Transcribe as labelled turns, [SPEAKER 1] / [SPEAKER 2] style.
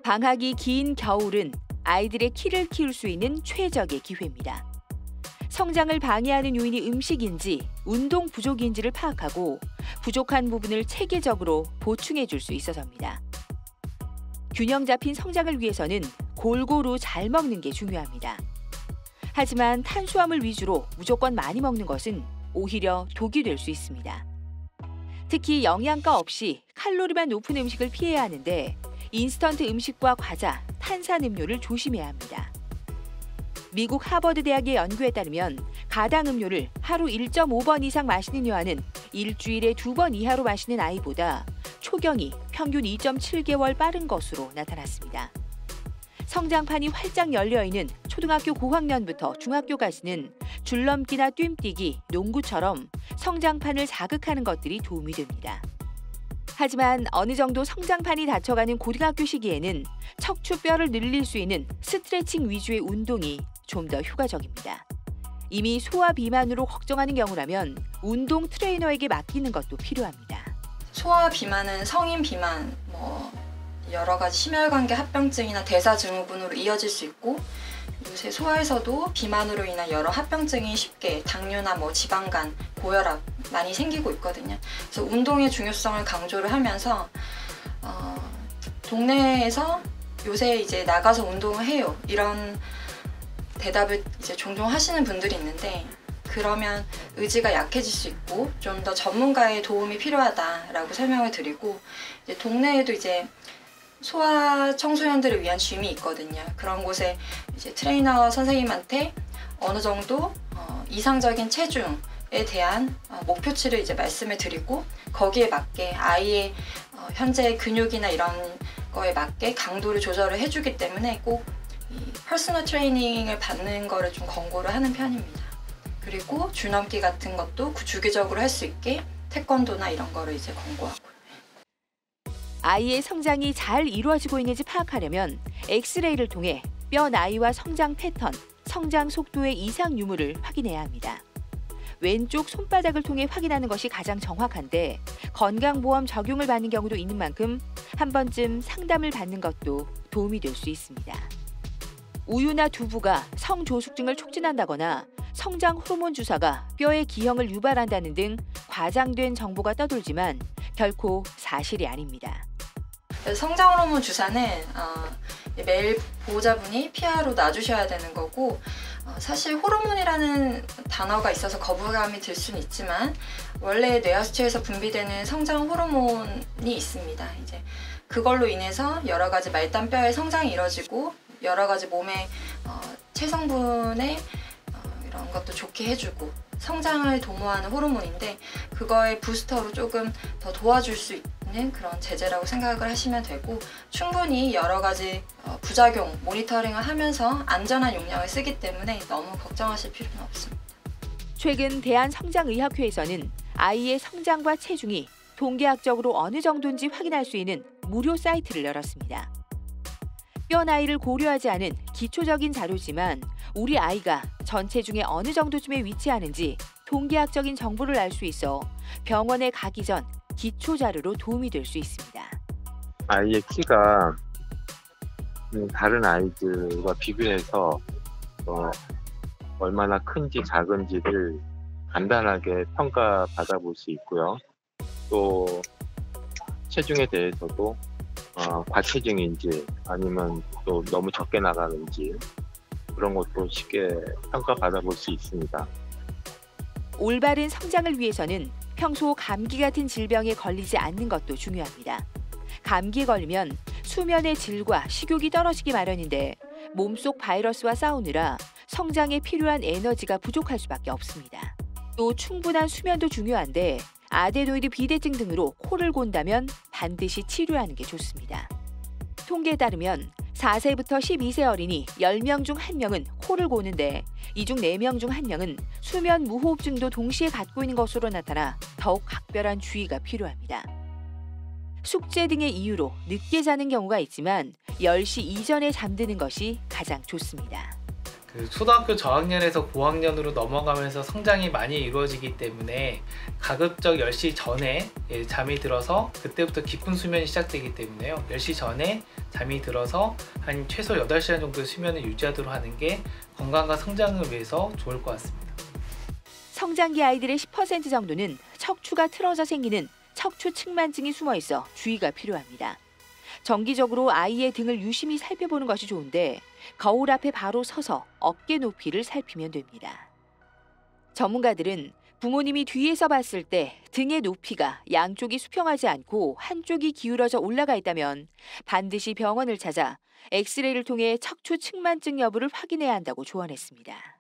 [SPEAKER 1] 방학이 긴 겨울은 아이들의 키를 키울 수 있는 최적의 기회입니다. 성장을 방해하는 요인이 음식인지 운동 부족인지를 파악하고 부족한 부분을 체계적으로 보충해 줄 수 있어서입니다. 균형 잡힌 성장을 위해서는 골고루 잘 먹는 게 중요합니다. 하지만 탄수화물 위주로 무조건 많이 먹는 것은 오히려 독이 될 수 있습니다. 특히 영양가 없이 칼로리만 높은 음식을 피해야 하는데 인스턴트 음식과 과자, 탄산음료를 조심해야 합니다. 미국 하버드 대학의 연구에 따르면 가당 음료를 하루 1.5번 이상 마시는 여아는 일주일에 2번 이하로 마시는 아이보다 초경이 평균 2.7개월 빠른 것으로 나타났습니다. 성장판이 활짝 열려있는 초등학교 고학년부터 중학교까지는 줄넘기나 뛰뛰기, 농구처럼 성장판을 자극하는 것들이 도움이 됩니다. 하지만 어느 정도 성장판이 닫혀가는 고등학교 시기에는 척추뼈를 늘릴 수 있는 스트레칭 위주의 운동이 좀 더 효과적입니다. 이미 소아 비만으로 걱정하는 경우라면 운동 트레이너에게 맡기는 것도 필요합니다.
[SPEAKER 2] 소아 비만은 성인 비만, 여러 가지 심혈관계 합병증이나 대사증후군으로 이어질 수 있고, 요새 소아에서도 비만으로 인한 여러 합병증이 쉽게 당뇨나 지방간, 고혈압 많이 생기고 있거든요. 그래서 운동의 중요성을 강조를 하면서 동네에서 요새 이제 나가서 운동을 해요, 이런 대답을 이제 종종 하시는 분들이 있는데, 그러면 의지가 약해질 수 있고 좀 더 전문가의 도움이 필요하다라고 설명을 드리고, 이제 동네에도 이제 소아 청소년들을 위한 짐이 있거든요. 그런 곳에 이제 트레이너 선생님한테 어느 정도 이상적인 체중에 대한 목표치를 이제 말씀을 드리고, 거기에 맞게 아이의 현재 근육이나 이런 거에 맞게 강도를 조절을 해주기 때문에 꼭 이 퍼스널 트레이닝을 받는 거를 좀 권고를 하는 편입니다. 그리고 줄넘기 같은 것도 주기적으로 할 수 있게 태권도나 이런 거를 이제 권고하고요.
[SPEAKER 1] 아이의 성장이 잘 이루어지고 있는지 파악하려면 엑스레이를 통해 뼈 나이와 성장 패턴, 성장 속도의 이상 유무를 확인해야 합니다. 왼쪽 손바닥을 통해 확인하는 것이 가장 정확한데, 건강보험 적용을 받는 경우도 있는 만큼 한 번쯤 상담을 받는 것도 도움이 될 수 있습니다. 우유나 두부가 성조숙증을 촉진한다거나 성장 호르몬 주사가 뼈의 기형을 유발한다는 등 과장된 정보가 떠돌지만 결코 사실이 아닙니다.
[SPEAKER 2] 성장 호르몬 주사는 매일 보호자분이 PR로 놔주셔야 되는 거고, 사실 호르몬이라는 단어가 있어서 거부감이 들 수는 있지만 원래 뇌하수체에서 분비되는 성장 호르몬이 있습니다. 이제 그걸로 인해서 여러 가지 말단뼈의 성장이 이루어지고 여러 가지 몸의 체성분의 이런 것도 좋게 해주고 성장을 도모하는 호르몬인데, 그거의 부스터로 조금 더 도와줄 수 있는 그런 제제라고 생각을 하시면 되고, 충분히 여러 가지 부작용 모니터링을 하면서 안전한 용량을 쓰기 때문에 너무 걱정하실 필요는 없습니다.
[SPEAKER 1] 최근 대한성장의학회에서는 아이의 성장과 체중이 통계학적으로 어느 정도인지 확인할 수 있는 무료 사이트를 열었습니다. 뼈 나이를 고려하지 않은 기초적인 자료지만 우리 아이가 전체 중에 어느 정도쯤에 위치하는지 통계학적인 정보를 알 수 있어 병원에 가기 전 기초 자료로 도움이 될 수 있습니다.
[SPEAKER 3] 아이의 키가 다른 아이들과 비교해서 얼마나 큰지 작은지를 간단하게 평가받아 볼 수 있고요. 또 체중에 대해서도 과체중인지 아니면 또 너무 적게 나가는지 그런 것도 쉽게 평가받아 볼 수 있습니다.
[SPEAKER 1] 올바른 성장을 위해서는 평소 감기 같은 질병에 걸리지 않는 것도 중요합니다. 감기에 걸리면 수면의 질과 식욕이 떨어지기 마련인데 몸속 바이러스와 싸우느라 성장에 필요한 에너지가 부족할 수밖에 없습니다. 또 충분한 수면도 중요한데 아데노이드 비대증 등으로 코를 곤다면 반드시 치료하는 게 좋습니다. 통계에 따르면 4세부터 12세 어린이 10명 중 1명은 코를 고는데 이 중 4명 중 1명은 수면 무호흡증도 동시에 갖고 있는 것으로 나타나 더욱 각별한 주의가 필요합니다. 숙제 등의 이유로 늦게 자는 경우가 있지만 10시 이전에 잠드는 것이 가장 좋습니다.
[SPEAKER 4] 그 초등학교 저학년에서 고학년으로 넘어가면서 성장이 많이 이루어지기 때문에 가급적 10시 전에 잠이 들어서 그때부터 깊은 수면이 시작되기 때문에요. 10시 전에 잠이 들어서 한 최소 8시간 정도의 수면을 유지하도록 하는 게 건강과 성장을 위해서 좋을 것 같습니다.
[SPEAKER 1] 성장기 아이들의 10% 정도는 척추가 틀어져 생기는 척추 측만증이 숨어 있어 주의가 필요합니다. 정기적으로 아이의 등을 유심히 살펴보는 것이 좋은데 거울 앞에 바로 서서 어깨 높이를 살피면 됩니다. 전문가들은 부모님이 뒤에서 봤을 때 등의 높이가 양쪽이 수평하지 않고 한쪽이 기울어져 올라가 있다면 반드시 병원을 찾아 엑스레이를 통해 척추 측만증 여부를 확인해야 한다고 조언했습니다.